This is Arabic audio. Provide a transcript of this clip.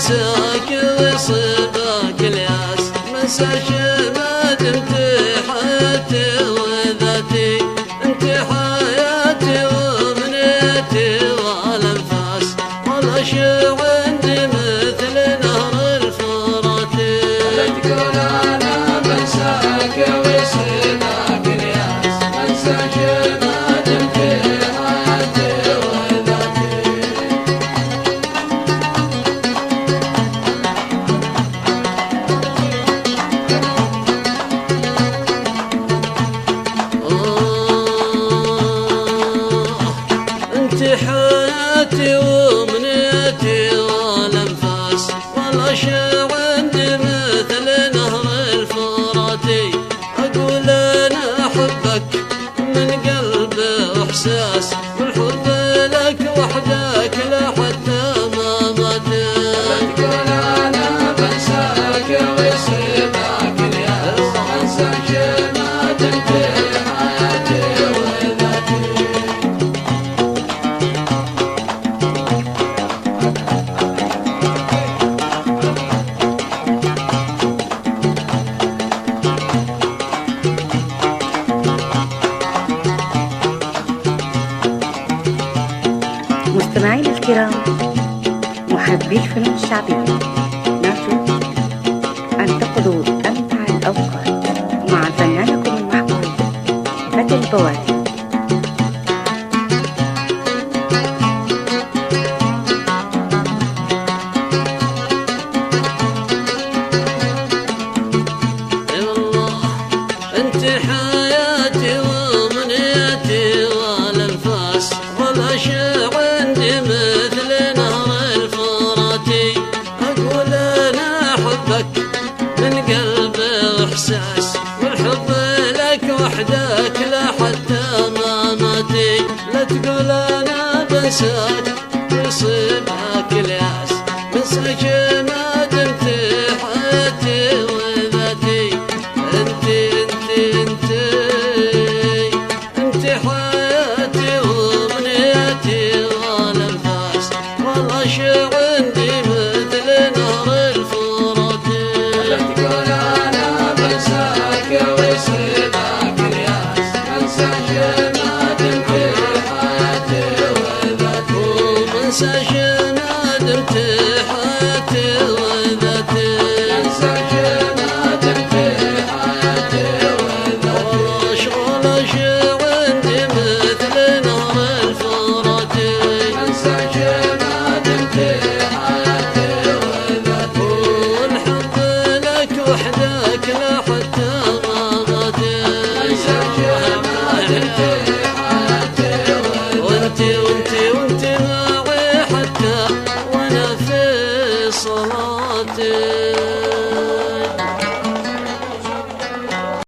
بنساك ويصيبك الياس، منسى شماد انت حياتي وذاتي، انت حياتي ومنيتي والانفاس، ولا شيء عندي مثل نهر الفرات. لا تقول انا بنساك ويصيبك الياس، منسى شماد انت حياتي وذاتي. انت حياتي ومنيتي والانفاس، ولا شيء عندي مثل نهر الفراتي، اقول انا احبك من قلب واحساس، والحب لك وحدك لا حتى مماتي. لا تقول انا بنساك ويصيبك الياس، منسى شماد انت حياتي وذاتي. مستمعينا الكرام، محبي الفنون الشعبية، نرجو أن تقضوا أمتع الأوقات مع فنانكم المحبوب فتى البوادي. والله انت حياتي ومنيتي والانفاس، ولا شيء عندي مثل نهر الفراتي، اقول انا احبك من قلب واحساس، والحب لك وحدك لا حتى مماتي. لا تقول انا بنساك يصيبك الياس، منسى جماد انت حياتي وذاتي، انت حياتي ومنيتي والانفاس، والله شيء عندي مثل نهر الفراتي. لا تقول انا بنساك ويصيبك الياس، منسى شماد انت حياتي وذاتي. ومنسى جماد انت حياتي وذاتي، منسى شماد انت حياتي وذاتي. ولا شيء عندي مثل نهر الفراتي، منسى شماد انت حياتي وذاتي. والحب لك وحدك لا حتى مماتي. منسى شماد انت